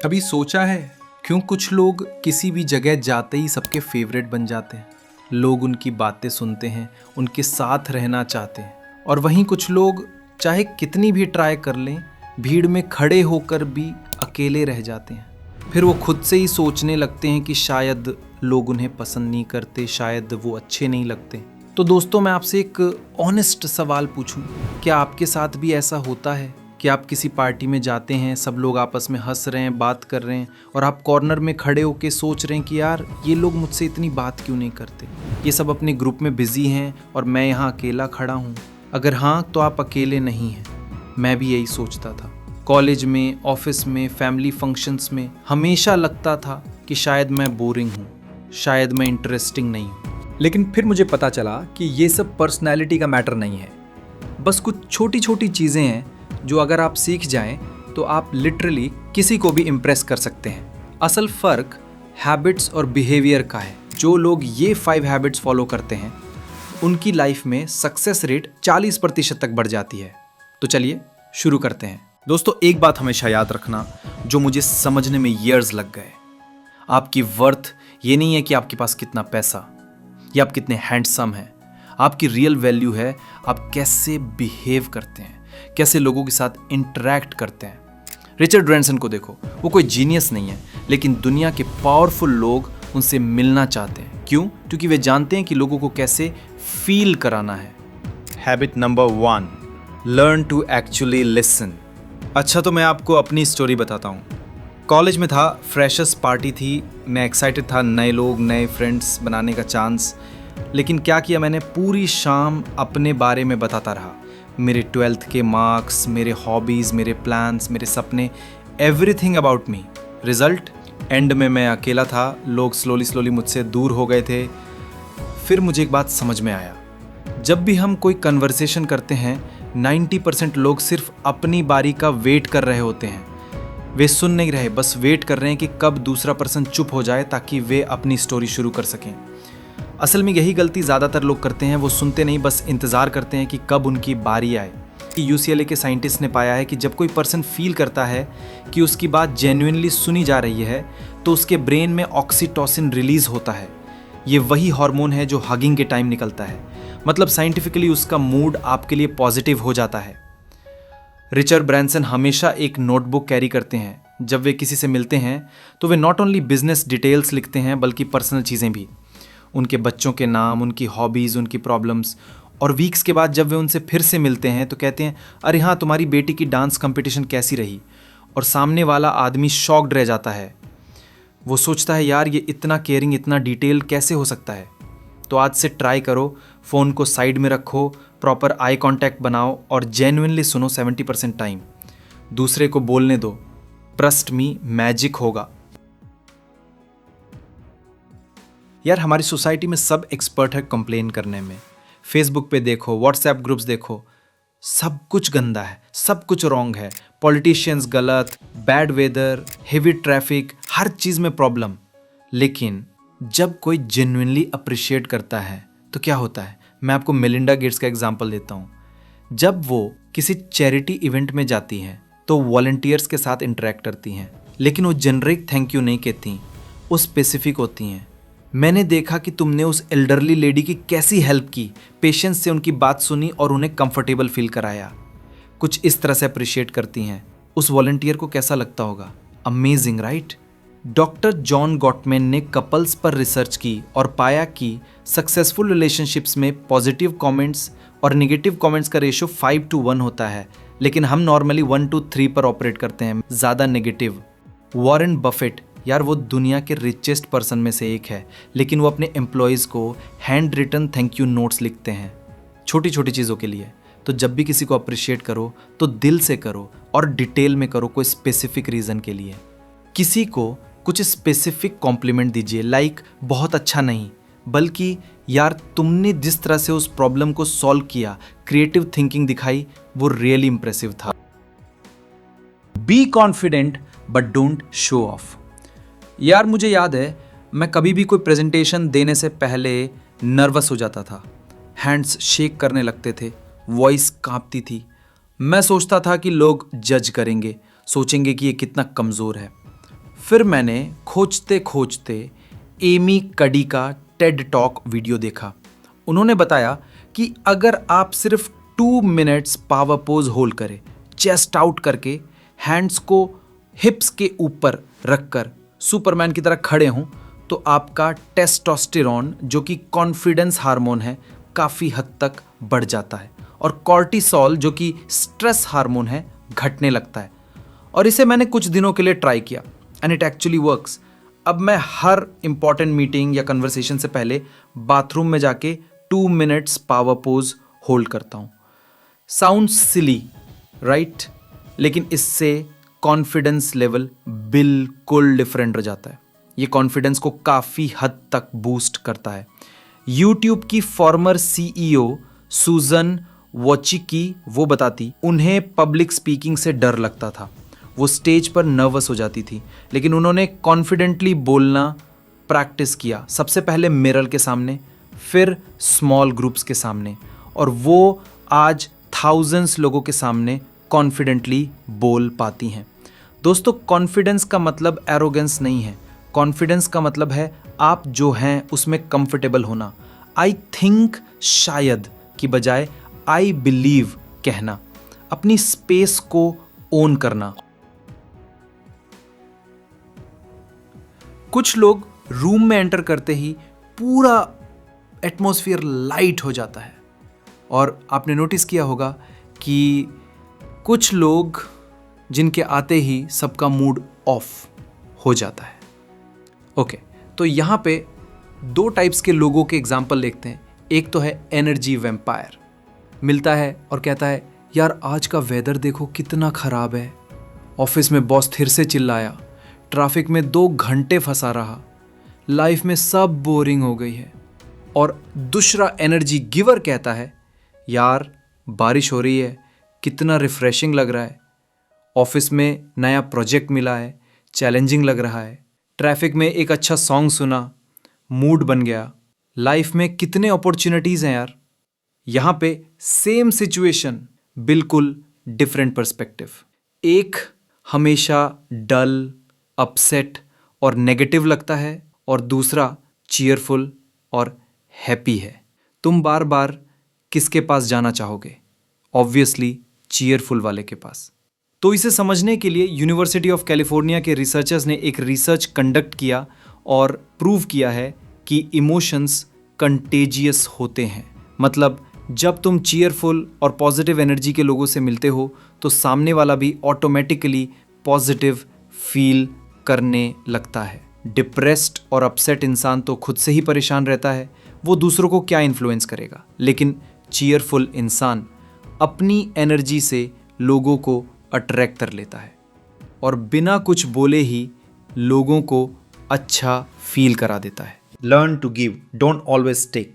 कभी सोचा है क्यों कुछ लोग किसी भी जगह जाते ही सबके फेवरेट बन जाते हैं? लोग उनकी बातें सुनते हैं, उनके साथ रहना चाहते हैं। और वहीं कुछ लोग चाहे कितनी भी ट्राई कर लें, भीड़ में खड़े होकर भी अकेले रह जाते हैं। फिर वो खुद से ही सोचने लगते हैं कि शायद लोग उन्हें पसंद नहीं करते, शायद वो अच्छे नहीं लगते। तो दोस्तों, मैं आपसे एक ऑनेस्ट सवाल पूछूं, क्या आपके साथ भी ऐसा होता है कि आप किसी पार्टी में जाते हैं, सब लोग आपस में हंस रहे हैं, बात कर रहे हैं, और आप कॉर्नर में खड़े होकर सोच रहे हैं कि यार ये लोग मुझसे इतनी बात क्यों नहीं करते, ये सब अपने ग्रुप में बिजी हैं और मैं यहाँ अकेला खड़ा हूँ। अगर हाँ, तो आप अकेले नहीं हैं। मैं भी यही सोचता था। कॉलेज में, ऑफिस में, फैमिली फंक्शंस में हमेशा लगता था कि शायद मैं बोरिंग हूँ, शायद मैं इंटरेस्टिंग नहीं हूँ। लेकिन फिर मुझे पता चला कि ये सब पर्सनैलिटी का मैटर नहीं है। बस कुछ छोटी छोटी चीज़ें हैं जो अगर आप सीख जाएं तो आप लिटरली किसी को भी इम्प्रेस कर सकते हैं। असल फ़र्क हैबिट्स और बिहेवियर का है। जो लोग ये 5 हैबिट्स फॉलो करते हैं उनकी लाइफ में सक्सेस रेट 40% तक बढ़ जाती है। तो चलिए शुरू करते हैं। दोस्तों, एक बात हमेशा याद रखना जो मुझे समझने में ईयर्स लग गए। आपकी वर्थ ये नहीं है कि आपके पास कितना पैसा या आप कितने हैंडसम हैं। आपकी रियल वैल्यू है आप कैसे बिहेव करते हैं, कैसे लोगों के साथ इंटरैक्ट करते हैं। रिचर्ड ब्रैंसन को देखो, वो कोई जीनियस नहीं है, लेकिन दुनिया के पावरफुल लोग उनसे मिलना चाहते हैं। क्यों? क्योंकि वे जानते हैं कि लोगों को कैसे फील कराना है। Habit number 1, learn to actually listen. अच्छा, तो मैं आपको अपनी स्टोरी बताता हूँ। कॉलेज में था, फ्रेशर्स पार्टी थी, मैं एक्साइटेड था, नए लोग, नए फ्रेंड्स बनाने का चांस। लेकिन क्या किया मैंने, पूरी शाम अपने बारे में बताता रहा। मेरे 12th के मार्क्स, मेरे हॉबीज़, मेरे प्लान्स, मेरे सपने, everything about me. Result, and में मैं अकेला था। लोग स्लोली मुझसे दूर हो गए थे। फिर मुझे एक बात समझ में आया, जब भी हम कोई कन्वर्सेशन करते हैं 90% लोग सिर्फ अपनी बारी का वेट कर रहे होते हैं। वे सुन नहीं रहे, बस वेट कर रहे हैं कि कब दूसरा पर्सन चुप हो जाए ताकि वे अपनी स्टोरी शुरू कर सकें। असल में यही गलती ज़्यादातर लोग करते हैं। वो सुनते नहीं, बस इंतज़ार करते हैं कि कब उनकी बारी आए। UCLA के साइंटिस्ट ने पाया है कि जब कोई पर्सन फील करता है कि उसकी बात जेन्युइनली सुनी जा रही है तो उसके ब्रेन में ऑक्सीटोसिन रिलीज़ होता है। ये वही हार्मोन है जो हगिंग के टाइम निकलता है। मतलब साइंटिफिकली उसका मूड आपके लिए पॉजिटिव हो जाता है। रिचर्ड ब्रैंसन हमेशा एक नोटबुक कैरी करते हैं। जब वे किसी से मिलते हैं तो वे नॉट ओनली बिजनेस डिटेल्स लिखते हैं बल्कि पर्सनल चीज़ें भी, उनके बच्चों के नाम, उनकी हॉबीज़, उनकी प्रॉब्लम्स। और वीक्स के बाद जब वे उनसे फिर से मिलते हैं तो कहते हैं, अरे हाँ, तुम्हारी बेटी की डांस कंपटीशन कैसी रही? और सामने वाला आदमी शॉक्ड रह जाता है। वो सोचता है, यार ये इतना केयरिंग, इतना डिटेल कैसे हो सकता है? तो आज से ट्राई करो, फ़ोन को साइड में रखो, प्रॉपर आई कांटेक्ट बनाओ और जेन्युइनली सुनो 70% टाइम। दूसरे को बोलने दो। ट्रस्ट मी, मैजिक होगा। यार, हमारी सोसाइटी में सब एक्सपर्ट है कंप्लेन करने में। फेसबुक पे देखो, व्हाट्सएप ग्रुप्स देखो, सब कुछ गंदा है, सब कुछ रॉन्ग है। पॉलिटिशियंस गलत, बैड वेदर, हेवी ट्रैफिक, हर चीज़ में प्रॉब्लम। लेकिन जब कोई जेन्युइनली अप्रिशिएट करता है तो क्या होता है? मैं आपको मेलिंडा गेट्स का एग्जांपल देता हूँ। जब वो किसी चैरिटी इवेंट में जाती हैं तो वॉलंटियर्स के साथ इंटरेक्ट करती हैं, लेकिन वो जेनरिक थैंक यू नहीं कहती, वो स्पेसिफिक होती हैं। मैंने देखा कि तुमने उस एल्डरली लेडी की कैसी हेल्प की, पेशेंस से उनकी बात सुनी और उन्हें कंफर्टेबल फील कराया। कुछ इस तरह से अप्रिशिएट करती हैं। उस वॉलंटियर को कैसा लगता होगा? Amazing, right? Doctor John Gottmann ने कपल्स पर रिसर्च की और पाया कि सक्सेसफुल रिलेशनशिप्स में पॉजिटिव कमेंट्स और नेगेटिव कमेंट्स का रेशो 5:1 होता है, लेकिन हम नॉर्मली 1:3 पर ऑपरेट करते हैं, ज़्यादा नेगेटिव। वॉरेन बफेट, यार वो दुनिया के रिचेस्ट पर्सन में से एक है, लेकिन वो अपने एम्प्लॉयज़ को hand written thank you notes लिखते हैं, छोटी छोटी चीज़ों के लिए। तो जब भी किसी को अप्रिशिएट करो तो दिल से करो और डिटेल में करो, कोई स्पेसिफिक रीज़न के लिए। किसी को कुछ स्पेसिफिक कॉम्प्लीमेंट दीजिए, लाइक बहुत अच्छा नहीं, बल्कि यार तुमने जिस तरह से उस प्रॉब्लम को सॉल्व किया, क्रिएटिव थिंकिंग दिखाई, वो रियली इंप्रेसिव था। Be confident but don't show off. यार, मुझे याद है मैं कभी भी कोई प्रेजेंटेशन देने से पहले नर्वस हो जाता था। हैंड्स शेक करने लगते थे, वॉइस कांपती थी। मैं सोचता था कि लोग जज करेंगे, सोचेंगे कि ये कितना कमज़ोर है। फिर मैंने खोजते खोजते एमी कडी का टेड टॉक वीडियो देखा। उन्होंने बताया कि अगर आप सिर्फ 2 मिनट्स पावर पोज होल्ड करें, चेस्ट आउट करके हैंड्स को हिप्स के ऊपर रखकर सुपरमैन की तरह खड़े हों, तो आपका टेस्टोस्टेरोन जो कि कॉन्फिडेंस हार्मोन है काफ़ी हद तक बढ़ जाता है और कॉर्टिसोल जो कि स्ट्रेस हार्मोन है घटने लगता है। और इसे मैंने कुछ दिनों के लिए ट्राई किया एंड इट एक्चुअली वर्क्स। अब मैं हर इंपॉर्टेंट मीटिंग या कन्वर्सेशन से पहले बाथरूम में जाके 2 मिनट्स पावर पोज होल्ड करता हूँ। साउंड्स सिली, राइट? लेकिन इससे कॉन्फिडेंस लेवल बिल्कुल डिफरेंट हो जाता है। ये कॉन्फिडेंस को काफ़ी हद तक बूस्ट करता है। यूट्यूब की फॉर्मर CEO सुजन वोचिकी वो बताती, उन्हें पब्लिक स्पीकिंग से डर लगता था, वो स्टेज पर नर्वस हो जाती थी, लेकिन उन्होंने कॉन्फिडेंटली बोलना प्रैक्टिस किया। सबसे पहले मिरर के सामने, फिर स्मॉल ग्रुप्स के सामने, और वो आज थाउजेंड्स लोगों के सामने कॉन्फिडेंटली बोल पाती हैं। दोस्तों, कॉन्फिडेंस का मतलब एरोगेंस नहीं है। कॉन्फिडेंस का मतलब है आप जो हैं उसमें कंफर्टेबल होना। आई थिंक शायद की बजाय आई बिलीव कहना, अपनी स्पेस को ओन करना। कुछ लोग रूम में एंटर करते ही पूरा एटमॉस्फेयर लाइट हो जाता है, और आपने नोटिस किया होगा कि कुछ लोग जिनके आते ही सबका मूड ऑफ हो जाता है। ओके, तो यहाँ पे 2 टाइप्स के लोगों के एग्जाम्पल देखते हैं। एक तो है एनर्जी वैम्पायर, मिलता है और कहता है यार आज का वेदर देखो कितना ख़राब है, ऑफिस में बॉस फिर से चिल्लाया, ट्रैफिक में 2 घंटे फंसा रहा, लाइफ में सब बोरिंग हो गई है। और दूसरा एनर्जी गिवर कहता है यार बारिश हो रही है, कितना रिफ्रेशिंग लग रहा है, ऑफिस में नया प्रोजेक्ट मिला है, चैलेंजिंग लग रहा है, ट्रैफिक में एक अच्छा सॉन्ग सुना, मूड बन गया, लाइफ में कितने अपॉर्चुनिटीज़ हैं यार। यहाँ पे सेम सिचुएशन, बिल्कुल डिफरेंट पर्सपेक्टिव। एक हमेशा डल, अपसेट और नेगेटिव लगता है, और दूसरा चीयरफुल और हैप्पी है। तुम बार बार किसके पास जाना चाहोगे? ऑब्वियसली चीयरफुल वाले के पास। तो इसे समझने के लिए यूनिवर्सिटी ऑफ कैलिफोर्निया के रिसर्चर्स ने एक रिसर्च कंडक्ट किया और प्रूव किया है कि इमोशंस कंटेजियस होते हैं। मतलब जब तुम चीयरफुल और पॉजिटिव एनर्जी के लोगों से मिलते हो तो सामने वाला भी ऑटोमेटिकली पॉजिटिव फील करने लगता है। डिप्रेस्ड और अपसेट इंसान तो खुद से ही परेशान रहता है, वो दूसरों को क्या इन्फ्लुएंस करेगा। लेकिन चीयरफुल इंसान अपनी एनर्जी से लोगों को अट्रैक्ट कर लेता है और बिना कुछ बोले ही लोगों को अच्छा फील करा देता है। Learn to give, don't always take.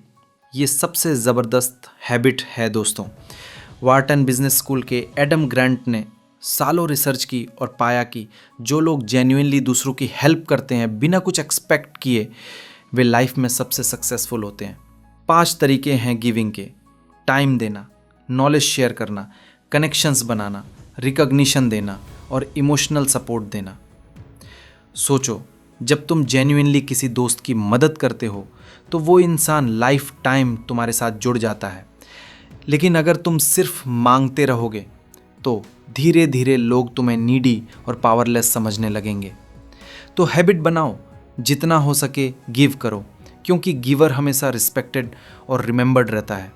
ये सबसे ज़बरदस्त हैबिट है दोस्तों। वार्टन बिजनेस स्कूल के एडम ग्रांट ने सालों रिसर्च की और पाया कि जो लोग जेन्युइनली दूसरों की हेल्प करते हैं बिना कुछ एक्सपेक्ट किए, वे लाइफ में सबसे सक्सेसफुल होते हैं। 5 तरीके हैं गिविंग के: टाइम देना, नॉलेज शेयर करना, कनेक्शंस बनाना, रिकॉग्निशन देना और इमोशनल सपोर्ट देना। सोचो, जब तुम जेन्युइनली किसी दोस्त की मदद करते हो तो वो इंसान लाइफ टाइम तुम्हारे साथ जुड़ जाता है। लेकिन अगर तुम सिर्फ मांगते रहोगे तो धीरे धीरे लोग तुम्हें नीडी और पावरलेस समझने लगेंगे। तो हैबिट बनाओ, जितना हो सके गिव करो, क्योंकि गिवर हमेशा रिस्पेक्टेड और रिमेंबर्ड रहता है।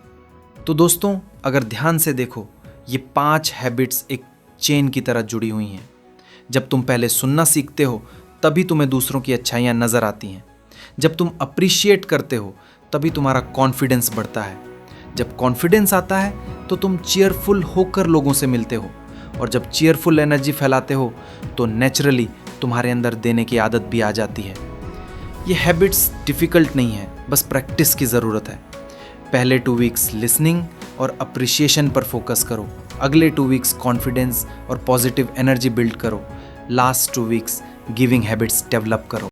तो दोस्तों, अगर ध्यान से देखो, ये 5 हैबिट्स एक चेन की तरह जुड़ी हुई हैं। जब तुम पहले सुनना सीखते हो तभी तुम्हें दूसरों की अच्छाइयाँ नज़र आती हैं। जब तुम अप्रिशिएट करते हो तभी तुम्हारा कॉन्फिडेंस बढ़ता है। जब कॉन्फिडेंस आता है तो तुम चीयरफुल होकर लोगों से मिलते हो, और जब चीयरफुल एनर्जी फैलाते हो तो नेचुरली तुम्हारे अंदर देने की आदत भी आ जाती है। ये हैबिट्स डिफ़िकल्ट नहीं है, बस प्रैक्टिस की ज़रूरत है। पहले 2 वीक्स लिसनिंग और अप्रिशिएशन पर फोकस करो, अगले 2 वीक्स कॉन्फिडेंस और पॉजिटिव एनर्जी बिल्ड करो, last 2 weeks giving habits develop करो।